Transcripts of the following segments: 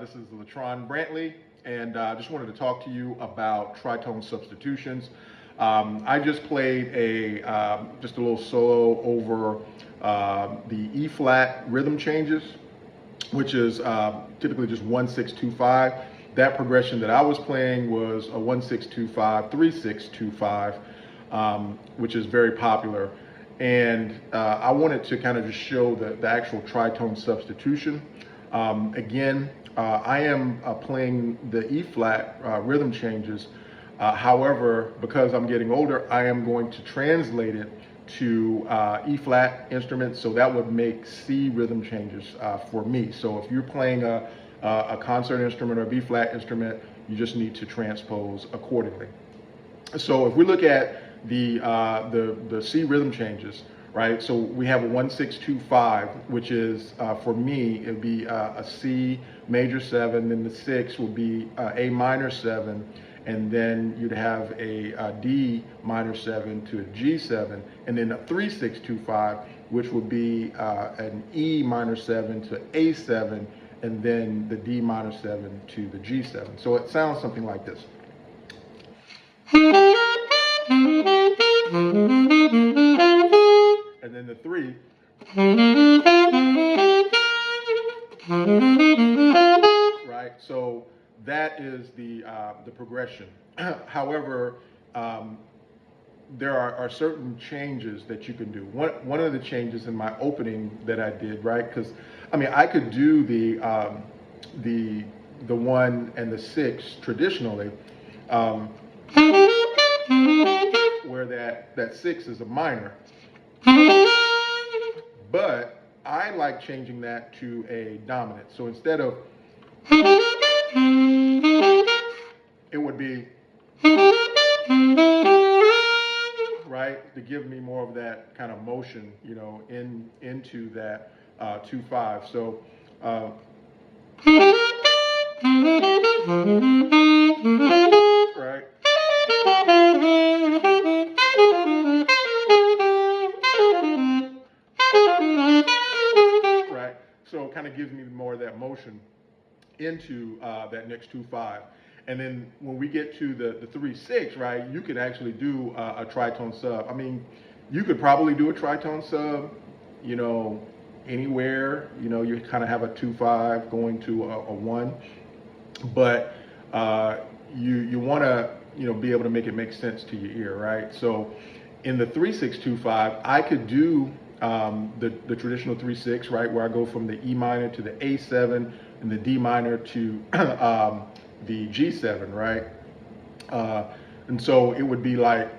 This is Latron Brantley, and I just wanted to talk to you about Tritone Substitutions. I just played just a little solo over the E flat rhythm changes, which is typically just 1-6-2-5. That progression that I was playing was a 1-6-2-5, 3-6-2-5, which is very popular. And I wanted to kind of just show the actual tritone substitution. Again, I am playing the E flat rhythm changes. However, because I'm getting older, I am going to translate it to E flat instruments, so that would make C rhythm changes for me. So if you're playing a concert instrument or a B flat instrument, you just need to transpose accordingly. So if we look at the C rhythm changes, right? So we have a 1-6-2-5, which is for me it would be a C major 7, then the 6 would be A minor 7, and then you'd have a D minor 7 to a G7, and then a 3-6-2-5, which would be an E minor 7 to A7, and then the D minor 7 to the G7. So it sounds something like this. And then the 3. Right, so that is the progression. However, there are certain changes that you can do. One of the changes in my opening that I did, right? Because I mean, I could do the 1 and the 6 traditionally, where that 6 is a minor. But I like changing that to a dominant. So instead of, it would be, right, to give me more of that kind of motion, you know, into that 2-5. So right. Right. So it kind of gives me more of that motion into that next 2-5. And then when we get to the 3-6, right, you could actually do a tritone sub. I mean, you could probably do a tritone sub, you know, anywhere. You know, you kind of have a 2-5 going to a 1, but you want to, you know, be able to make it make sense to your ear, right? So in the 3-6-2-5, I could do the traditional 3-6, right, where I go from the E minor to the A7 and the D minor to the G7, right? And so it would be like,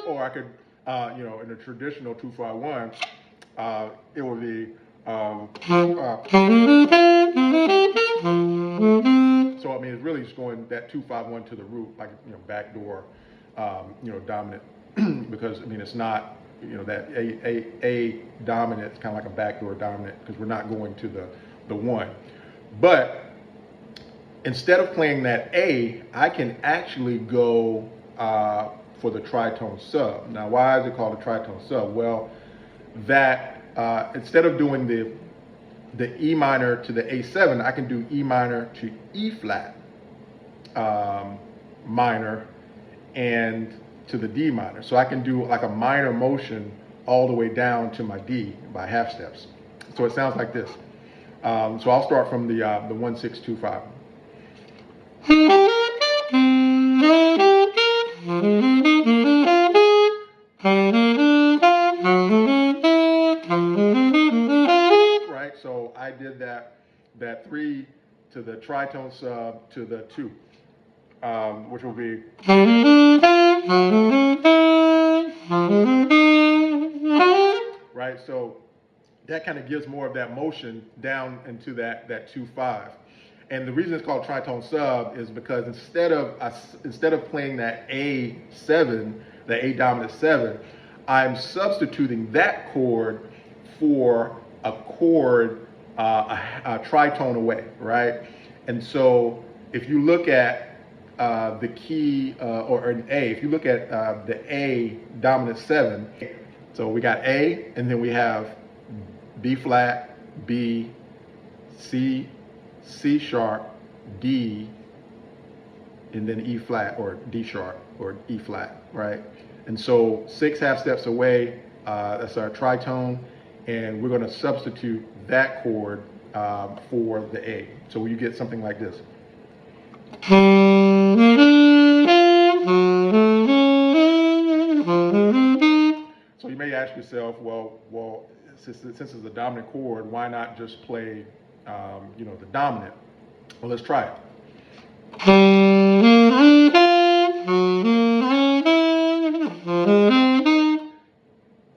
or I could, you know, in a traditional 2-5-1, it would be, so I mean, it's really just going that 2-5-1 to the root, like, you know, backdoor, you know, dominant, because I mean, it's not, you know, that A dominant, it's kind of like a backdoor dominant because we're not going to the 1. But instead of playing that A, I can actually go for the tritone sub. Now, why is it called a tritone sub? Well, that instead of doing the E minor to the A7, I can do E minor to E flat minor and to the D minor. So I can do like a minor motion all the way down to my D by half steps. So it sounds like this. So I'll start from the 1-6-2-5. Right, so I did that 3 to the tritone sub to the 2, which will be, right, so that kind of gives more of that motion down into that 2-5. And the reason it's called tritone sub is because instead of playing that A7, the A dominant 7, I'm substituting that chord for a chord a tritone away, right? And so if you look at the key or an A, if you look at the A dominant 7, So we got A, and then we have B flat, B, C, C sharp, D, and then E flat or D sharp or E flat, right? And so 6 half steps away, that's our tritone, and we're going to substitute that chord for the A. So you get something like this. So you may ask yourself, well, since it's a dominant chord, why not just play, the dominant? Well, let's try it. I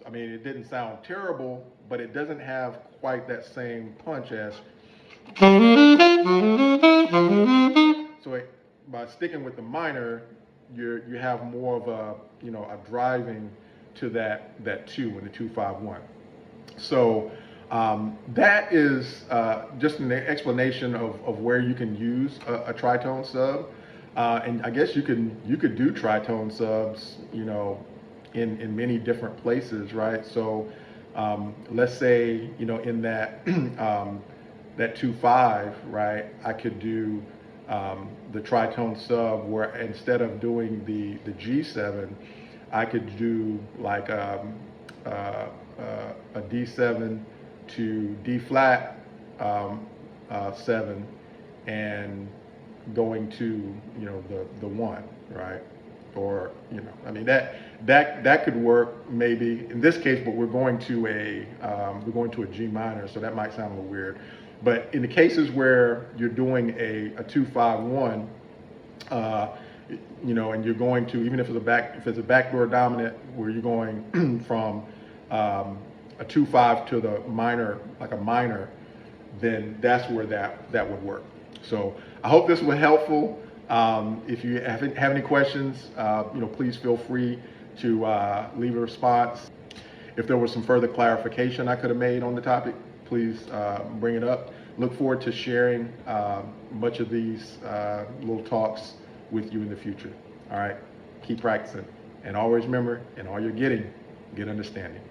mean, it didn't sound terrible, but it doesn't have quite that same punch as. So by sticking with the minor, you have more of a a driving to that 2 in the 2-5-1. So that is just an explanation of where you can use a tritone sub, and I guess you could do tritone subs, in many different places, right? So let's say in that that 2-5, right? I could do the tritone sub where instead of doing the G7, I could do like a D7 to D flat 7 and going to the 1, right? Or I mean that could work maybe in this case, but we're going to a G minor, so that might sound a little weird. But in the cases where you're doing a 2-5-1, and you're going to, even if it's a backdoor dominant where you're going from a 2-5 to the minor, like a minor, then that's where that would work. So I hope this was helpful. If you have any questions, please feel free to leave a response. If there was some further clarification I could have made on the topic, please bring it up. Look forward to sharing much of these little talks with you in the future. All right, keep practicing. And always remember, in all you're getting, get understanding.